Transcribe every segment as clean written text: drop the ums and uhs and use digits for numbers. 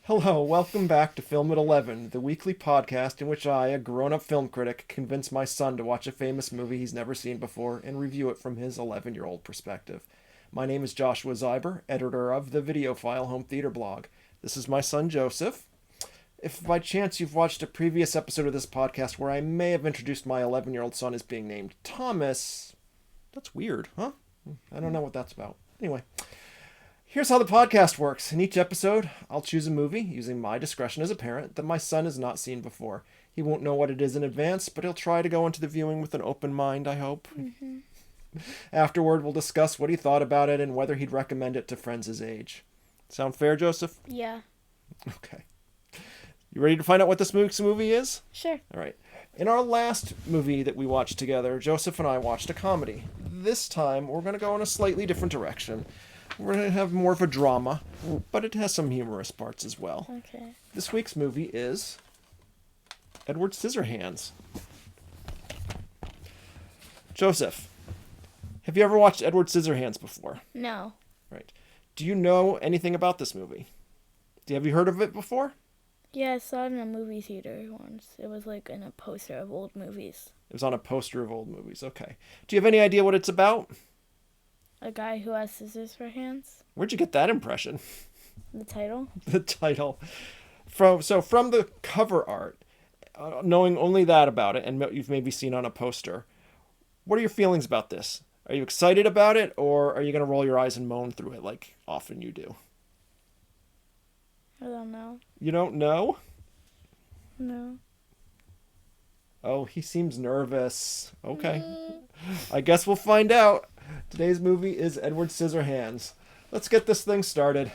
Hello, welcome back to Film at 11, the weekly podcast in which I, a grown-up film critic, convince my son to watch a famous movie he's never seen before and review it from his 11-year-old perspective. My name is Joshua Zeiber, editor of the Videophile Home Theater blog. This is my son Joseph. If by chance you've watched a previous episode of this podcast where I may have introduced my 11-year-old son as being named Thomas, that's weird, huh? I don't know what that's about. Anyway. Here's how the podcast works. In each episode, I'll choose a movie, using my discretion as a parent, that my son has not seen before. He won't know what it is in advance, but he'll try to go into the viewing with an open mind, I hope. Mm-hmm. Afterward, we'll discuss what he thought about it and whether he'd recommend it to friends his age. Sound fair, Joseph? Yeah. Okay. You ready to find out what this week's movie is? Sure. All right. In our last movie that we watched together, Joseph and I watched a comedy. This time, we're going to go in a slightly different direction. We're going to have more of a drama, but it has some humorous parts as well. Okay. This week's movie is Edward Scissorhands. Joseph, have you ever watched Edward Scissorhands before? No. Right. Do you know anything about this movie? Have you heard of it before? Yeah, I saw it in a movie theater once. It was like in a poster of old movies. It was on a poster of old movies. Okay. Do you have any idea what it's about? A guy who has scissors for hands. Where'd you get that impression? The title? The title. From the cover art, knowing only that about it, and you've maybe seen on a poster, what are your feelings about this? Are you excited about it, or are you going to roll your eyes and moan through it like often you do? I don't know. You don't know? No. Oh, he seems nervous. Okay. I guess we'll find out. Today's movie is Edward Scissorhands. Let's get this thing started.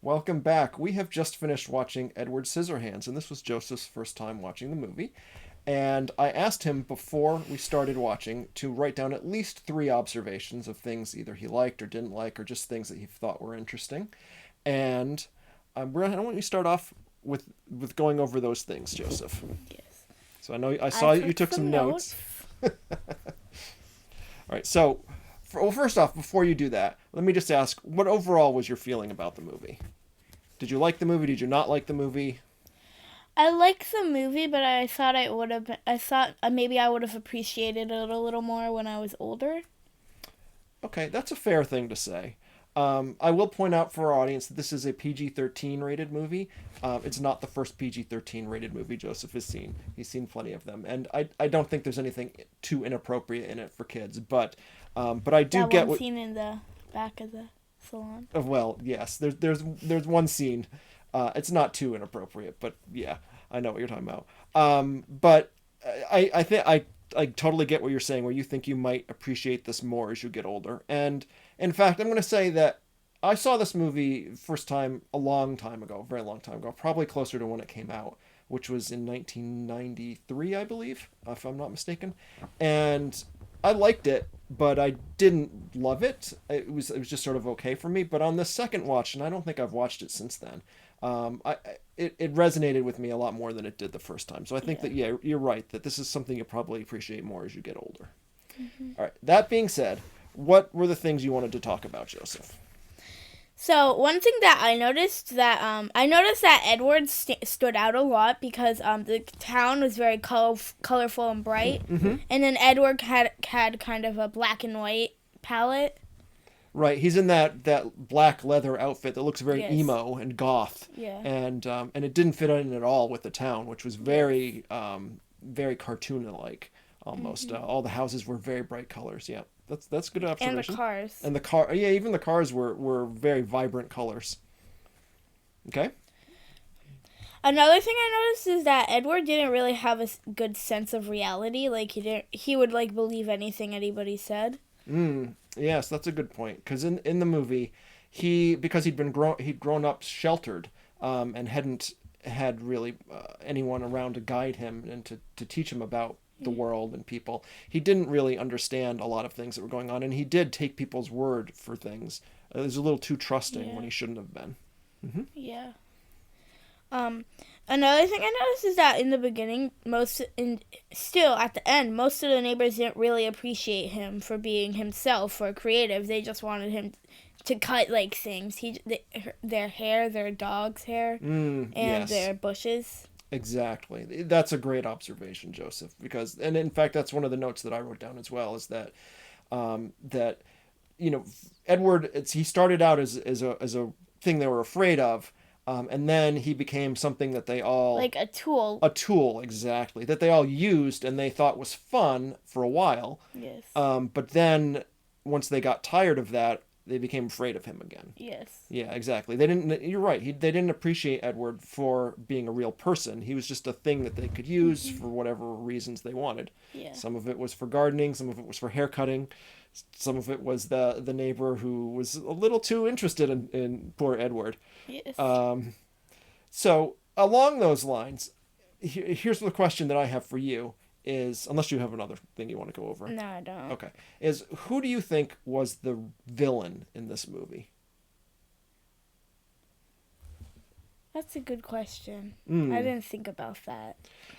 Welcome back. We have just finished watching Edward Scissorhands, and this was Joseph's first time watching the movie. And I asked him before we started watching to write down at least 3 observations of things either he liked or didn't like, or just things that he thought were interesting. And I want you to start off with going over those things, Joseph. Yes. So I saw you took some notes. All right. So, first off, before you do that, let me just ask, what overall was your feeling about the movie? Did you like the movie? Did you not like the movie? I liked the movie, but I thought maybe I would have appreciated it a little more when I was older. Okay, that's a fair thing to say. I will point out for our audience that this is a PG-13 rated movie. It's not the first PG-13 rated movie Joseph has seen. He's seen plenty of them, and I don't think there's anything too inappropriate in it for kids. But I do that get one what scene in the back of the salon. Well, yes, there's one scene. It's not too inappropriate, but yeah, I know what you're talking about. But I think I totally get what you're saying, where you think you might appreciate this more as you get older. And in fact, I'm going to say that I saw this movie first time a long time ago, a very long time ago, probably closer to when it came out, which was in 1993, I believe, if I'm not mistaken. And I liked it, but I didn't love it. It was just sort of okay for me. But on the second watch, and I don't think I've watched it since then, it resonated with me a lot more than it did the first time. So I think that, yeah, you're right, that this is something you'll probably appreciate more as you get older. Mm-hmm. All right. That being said, what were the things you wanted to talk about, Joseph? So one thing that I noticed that Edward stood out a lot because the town was very colorful and bright, mm-hmm. and then Edward had kind of a black and white palette. Right, he's in that black leather outfit that looks very emo and goth. Yeah. And it didn't fit in at all with the town, which was very very cartoon-like almost. Mm-hmm. All the houses were very bright colors. Yeah. That's a good observation. And the cars. Even the cars were very vibrant colors. Okay. Another thing I noticed is that Edward didn't really have a good sense of reality. Like he would like believe anything anybody said. Yes, that's a good point. Because in the movie, because he'd grown up sheltered, and hadn't had really anyone around to guide him and to teach him about the world and people. He didn't really understand a lot of things that were going on, and he did take people's word for things. He was a little too trusting when he shouldn't have been. Yeah. Another thing I noticed is that in the beginning, still at the end, most of the neighbors didn't really appreciate him for being himself or creative. They just wanted him to cut like things. Their hair, their dog's hair, and yes. their bushes. Exactly. That's a great observation, Joseph. Because, and in fact, that's one of the notes that I wrote down as well. Is that that Edward? He started out as a thing they were afraid of. And then he became something that they all... Like a tool. A tool, exactly. That they all used and they thought was fun for a while. Yes. But then, once they got tired of that, they became afraid of him again. Yes. Yeah, exactly. They didn't... You're right. They didn't appreciate Edward for being a real person. He was just a thing that they could use for whatever reasons they wanted. Yeah. Some of it was for gardening. Some of it was for hair cutting. Some of it was the neighbor who was a little too interested in poor Edward. Yes. So along those lines, here's the question that I have for you is, unless you have another thing you want to go over. No, I don't. Okay. Is who do you think was the villain in this movie? That's a good question. I didn't think about that.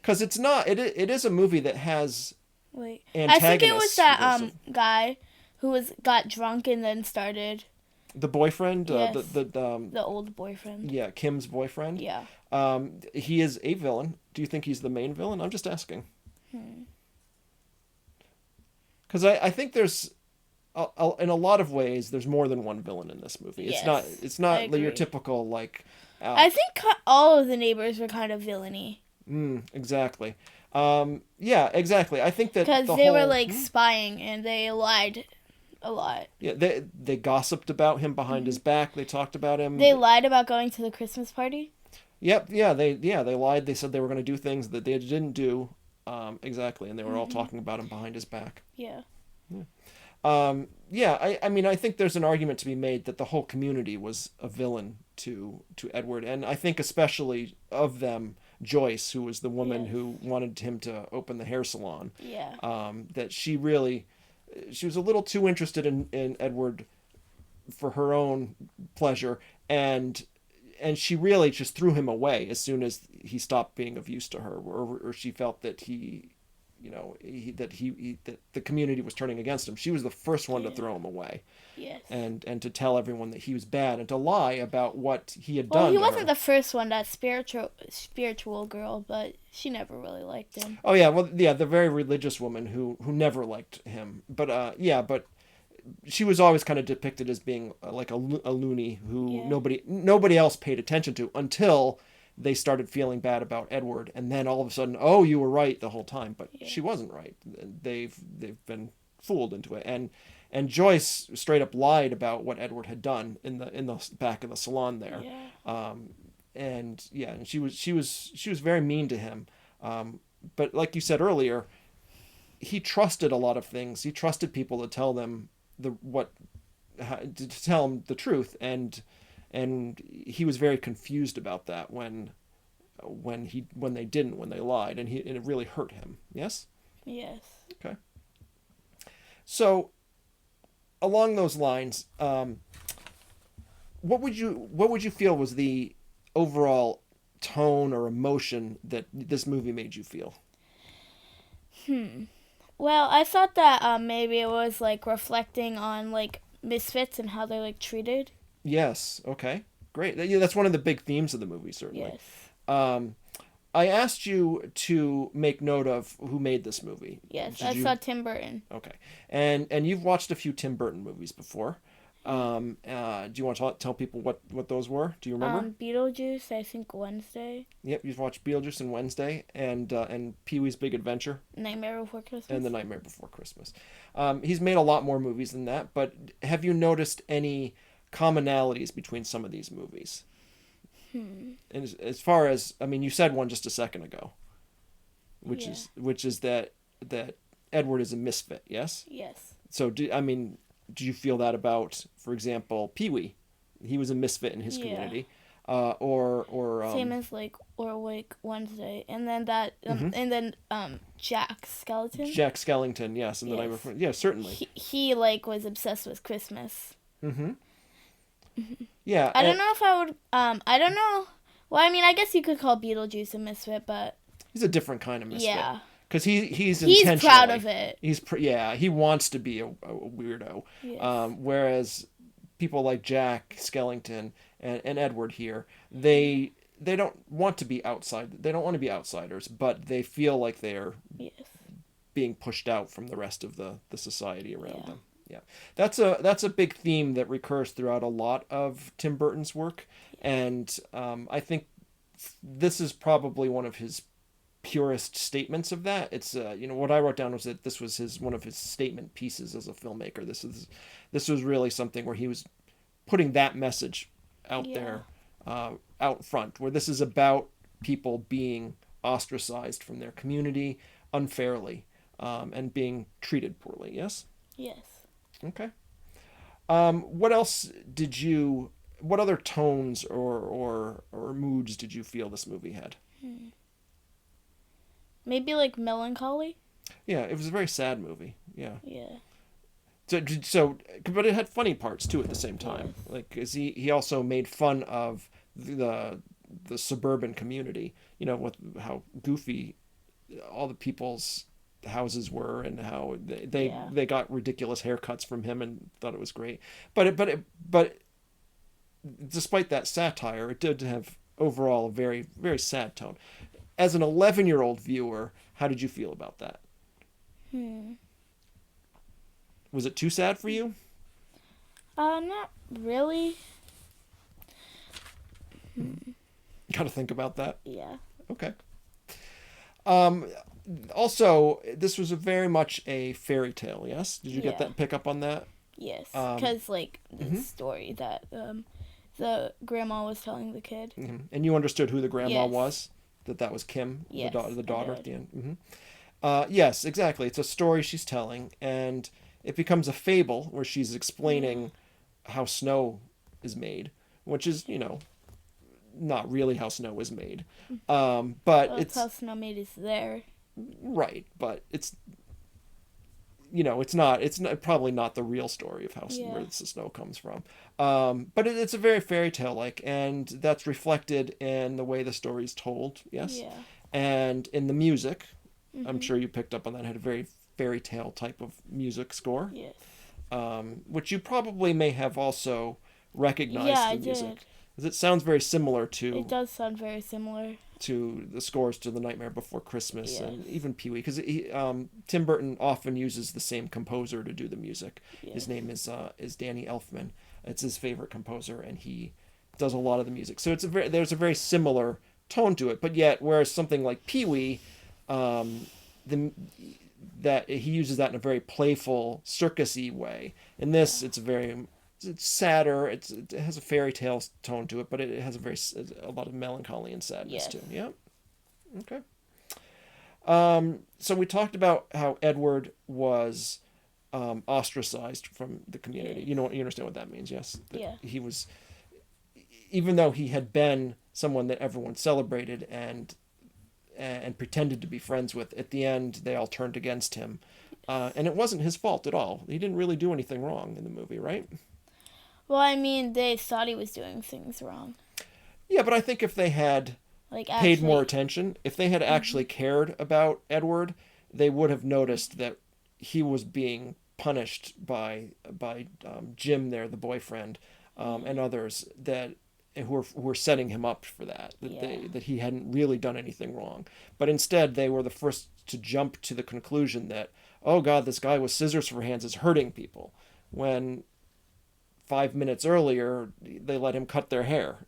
Because it's not. It is a movie that has... Wait, I think it was that guy who got drunk and then started. The boyfriend, yes. The old boyfriend. Yeah, Kim's boyfriend. Yeah. He is a villain. Do you think he's the main villain? I'm just asking. Because I think there's, in a lot of ways, there's more than one villain in this movie. Yes, it's not your typical like. I think all of the neighbors were kind of villainy. Exactly. Yeah, exactly. I think that because they were like spying and they lied a lot. Yeah, they gossiped about him behind his back. They talked about him. They lied about going to the Christmas party. Yep. Yeah. They lied. They said they were going to do things that they didn't do. Exactly, and they were all talking about him behind his back. Yeah. Yeah. I mean, I think there's an argument to be made that the whole community was a villain to Edward, and I think especially of them, Joyce, who was the woman who wanted him to open the hair salon. Yeah. That she was a little too interested in Edward for her own pleasure, and she really just threw him away as soon as he stopped being of use to her, or she felt that that the community was turning against him. She was the first one to throw him away. Yes. And to tell everyone that he was bad and to lie about what he had done. Well, he wasn't the first one, that spiritual girl, but she never really liked him. Oh yeah, well yeah, the very religious woman who never liked him. But but she was always kind of depicted as being like a loony who nobody else paid attention to until they started feeling bad about Edward, and then all of a sudden, oh, you were right the whole time, but she wasn't right. They've been fooled into it, and Joyce straight up lied about what Edward had done in the back of the salon there. And she was very mean to him. But like you said earlier, he trusted a lot of things. He trusted people to tell them to tell him the truth, and he was very confused about that when they lied, and it really hurt him. Yes? Yes. Okay. So along those lines, what would you feel was the overall tone or emotion that this movie made you feel? Well, I thought that maybe it was like reflecting on like misfits and how they're like treated. Yes. Okay. Great. Yeah, that's one of the big themes of the movie, certainly. Yes. I asked you to make note of who made this movie. Yes, I saw Tim Burton. Okay. And you've watched a few Tim Burton movies before. Do you want to tell people what those were? Do you remember? Beetlejuice, I think Wednesday. Yep, you've watched Beetlejuice and Wednesday, and Pee-wee's Big Adventure. Nightmare Before Christmas. And The Nightmare Before Christmas. He's made a lot more movies than that, but have you noticed any commonalities between some of these movies? And as far as, I mean, you said one just a second ago, which is that Edward is a misfit. Yes. Yes. So do you feel that about, for example, Pee-wee? He was a misfit in his community. or Same as like or like Wednesday, and then Jack Skeleton. Jack Skellington, yes, and the Yes. Night Before. Yeah, certainly. He like was obsessed with Christmas. Mm-hmm. Yeah. I don't know if I would. I don't know. Well, I mean, I guess you could call Beetlejuice a misfit, but he's a different kind of misfit. yeah, Because he's proud of it. He wants to be a weirdo. Yes. Whereas people like Jack Skellington and Edward here, they don't want to be outside. They don't want to be outsiders, but they feel like they're Yes. being pushed out from the rest of the society around Yeah. them. Yeah, that's a big theme that recurs throughout a lot of Tim Burton's work, and I think this is probably one of his purest statements of that. It's what I wrote down was that this was one of his statement pieces as a filmmaker. This was really something where he was putting that message out there, out front, where this is about people being ostracized from their community unfairly, and being treated poorly. Yes. Yes. Okay. What else what other tones or moods did you feel this movie had? Maybe like melancholy. Yeah, it was a very sad movie. Yeah. Yeah. So, but it had funny parts too at the same time. Like, 'cause he also made fun of the suburban community. With how goofy all the people's houses were, and how they got ridiculous haircuts from him, and thought it was great. But despite that satire, it did have overall a very, very sad tone. As an 11-year-old viewer, how did you feel about that? Was it too sad for you? Not really. Got to think about that. Yeah. Okay. Also, this was very much a fairy tale, yes? Did you get that, pick up on that? Yes, because like the story that the grandma was telling the kid. Mm-hmm. And you understood who the grandma Yes. was? That was Kim, Yes, the daughter I at did. the end. Mm-hmm. Yes, exactly. It's a story she's telling, and it becomes a fable where she's explaining how snow is made, which is, not really how snow is made. But Well, it's how snow made is there. right, but it's it's not probably not the real story of how where the snow comes from. But it's a very fairy tale like, and that's reflected in the way the story's told. Yes. Yeah. And in the music, I'm sure you picked up on that. It had a very fairy tale type of music score. Yes. Which you probably may have also recognized Yeah, the I music. did. 'Cause it sounds very similar to It does sound very similar. to the scores to The Nightmare Before Christmas, Yes. and even Pee-wee, because Tim Burton often uses the same composer to do the music. Yes. His name is Danny Elfman. It's his favorite composer, and he does a lot of the music. So there's a very similar tone to it, but yet whereas something like Pee-wee, that he uses that in a very playful, circusy way. In this, it's sadder. It has a fairy tale tone to it, but it has a lot of melancholy and sadness too. Yeah. Okay. So we talked about how Edward was ostracized from the community. You understand what that means, yes? That he was, even though he had been someone that everyone celebrated and pretended to be friends with, at the end they all turned against him, and it wasn't his fault at all. He didn't really do anything wrong in the movie, right? Well, I mean, they thought he was doing things wrong. Yeah, but I think if they had paid more attention, if they had actually cared about Edward, they would have noticed that he was being punished by Jim there, the boyfriend, and others who were setting him up for that. That he hadn't really done anything wrong. But instead, they were the first to jump to the conclusion that, oh God, this guy with scissors for hands is hurting people, when 5 minutes earlier they let him cut their hair.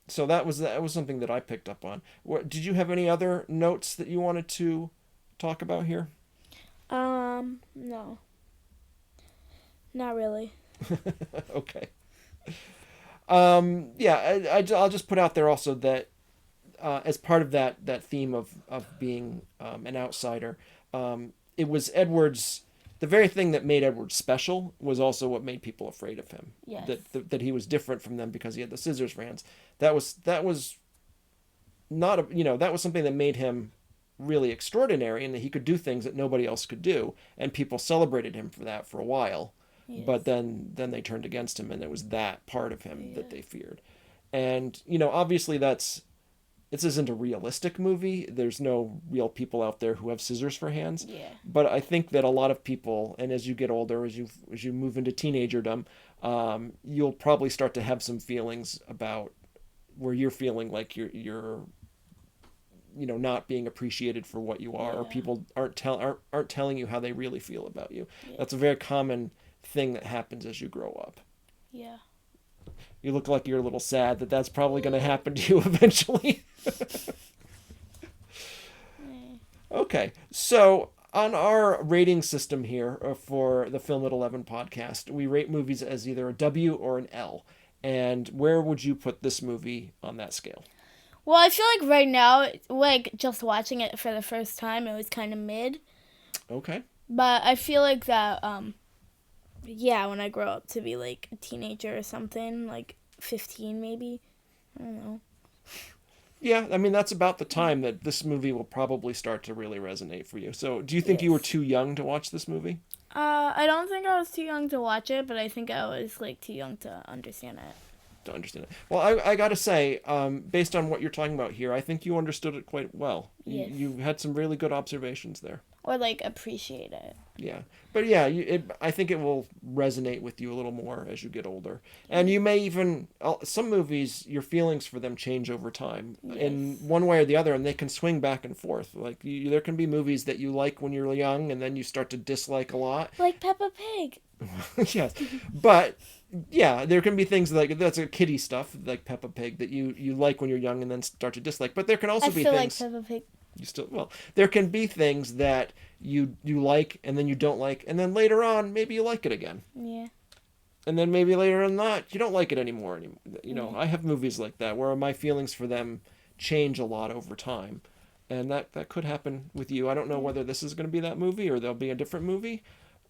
So that was something that I picked up on. Did you have any other notes that you wanted to talk about here? No. Not really. Okay. Yeah, I'll just put out there also that as part of that theme of being an outsider, it was Edward's the very thing that made Edward special was also what made people afraid of him. Yes. That he was different from them because he had the scissors for hands. That was not a, that was something that made him really extraordinary, and that he could do things that nobody else could do, and people celebrated him for that for a while. Yes. But then they turned against him, and it was that part of him that they feared. And obviously this isn't a realistic movie. There's no real people out there who have scissors for hands. Yeah. But I think that a lot of people, and as you get older, as you move into teenagerdom, you'll probably start to have some feelings about where you're feeling like you're not being appreciated for what you are, or people aren't telling you how they really feel about you. Yeah. That's a very common thing that happens as you grow up. Yeah. You look like you're a little sad that's probably going to happen to you eventually. Okay, so on our rating system here for the Film at 11 podcast, we rate movies as either a W or an L. And where would you put this movie on that scale? Well, I feel like right now, like, just watching it for the first time, it was kind of mid. Okay. But I feel like that, when I grow up to be, like, a teenager or something, like 15 maybe, I don't know. Yeah, I mean, that's about the time that this movie will probably start to really resonate for you. So, do you think you were too young to watch this movie? I don't think I was too young to watch it, but I think I was, like, too young to understand it. To understand it. Well, I gotta say, based on what you're talking about here, I think you understood it quite well. Yes. You had some really good observations there. Or, like, appreciate it. Yeah. But yeah, I think it will resonate with you a little more as you get older. Yeah. And you may even, some movies, your feelings for them change over time in one way or the other, and they can swing back and forth. Like, there can be movies that you like when you're young, and then you start to dislike a lot. Like Peppa Pig. Yes. But yeah, there can be things like, that's a kiddie stuff, like Peppa Pig, that you like when you're young and then start to dislike. But there can also be things... I still like Peppa Pig. There can be things that you like and then you don't like, and then later on maybe you like it again. Yeah. And then maybe later on that you don't like it anymore. I have movies like that where my feelings for them change a lot over time, and that could happen with you. I don't know whether this is going to be that movie or there'll be a different movie.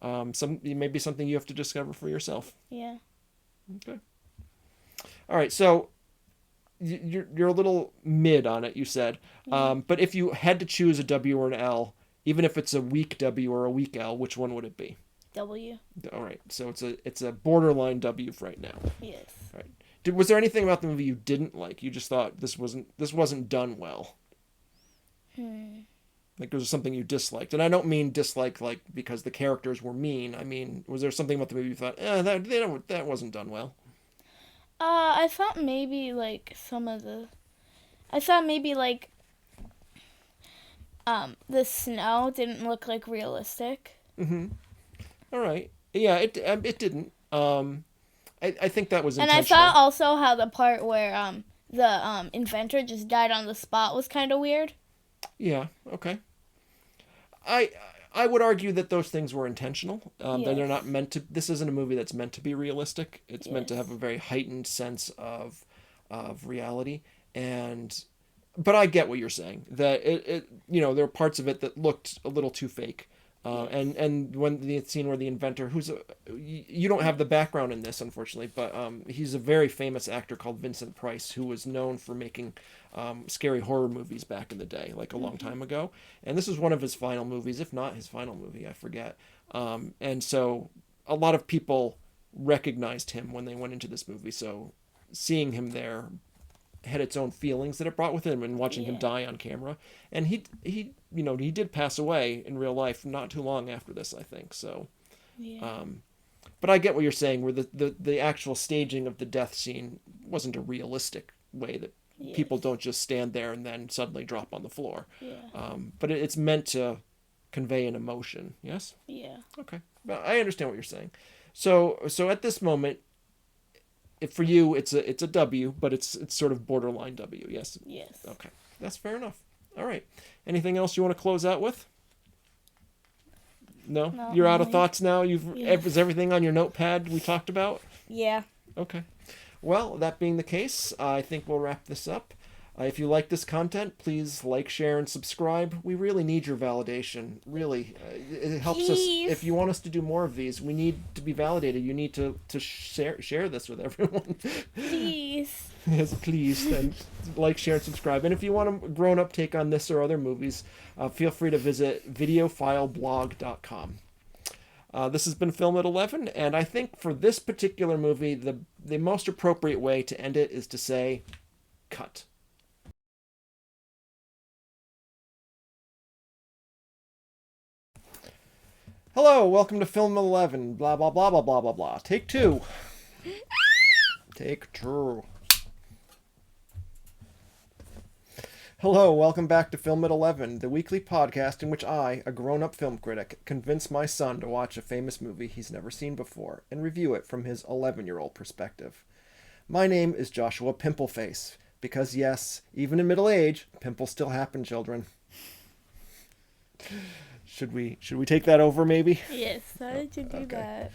Maybe something you have to discover for yourself. Yeah. Okay. All right. So you're a little mid on it, you said. But if you had to choose a W or an L, even if it's a weak W or a weak L, which one would it be? W. All right. So it's a borderline W right now. Yes. All right. Was there anything about the movie you didn't like? You just thought this wasn't done well? Like, was there something you disliked? And I don't mean dislike like because the characters were mean. I mean, was there something about the movie you thought, that wasn't done well? I thought maybe like the snow didn't look like realistic. Mm-hmm. All right. Yeah, it didn't. I think that was intentional. And I thought also how the part where the inventor just died on the spot was kind of weird. Yeah. Okay. I would argue that those things were intentional. That they're not meant to. This isn't a movie that's meant to be realistic. It's meant to have a very heightened sense of reality. But I get what you're saying. That there are parts of it that looked a little too fake. And when the scene where the inventor, you don't have the background in this, unfortunately, but he's a very famous actor called Vincent Price, who was known for making scary horror movies back in the day, like a long time ago. And this is one of his final movies, if not his final movie, I forget. And so a lot of people recognized him when they went into this movie. So seeing him there had its own feelings that it brought with him, and watching him die on camera. And he did pass away in real life not too long after this, I think. So, but I get what you're saying, where the actual staging of the death scene wasn't a realistic way that people don't just stand there and then suddenly drop on the floor. Yeah. But it's meant to convey an emotion. Yes? Yeah. Okay. But I understand what you're saying. So at this moment, for you, it's a W, but it's sort of borderline W. Yes. Yes. Okay, that's fair enough. All right. Anything else you want to close out with? No? You're out of thoughts now. Is everything on your notepad we talked about? Yeah. Okay. Well, that being the case, I think we'll wrap this up. If you like this content, please like, share, and subscribe. We really need your validation. Really, it helps us. Please. If you want us to do more of these, we need to be validated. You need to share this with everyone. Please. Yes, please. And like, share, and subscribe. And if you want a grown-up take on this or other movies, feel free to visit videofileblog.com. This has been Film at 11, and I think for this particular movie, the most appropriate way to end it is to say, cut. Hello, welcome to Film 11, blah, blah, blah, blah, blah, blah, blah. Take two. Take two. Hello, welcome back to Film at 11, the weekly podcast in which I, a grown-up film critic, convince my son to watch a famous movie he's never seen before and review it from his 11-year-old perspective. My name is Joshua Pimpleface, because yes, even in middle age, pimples still happen, children. Should we take that over, maybe? Yes, how did you do Okay. that?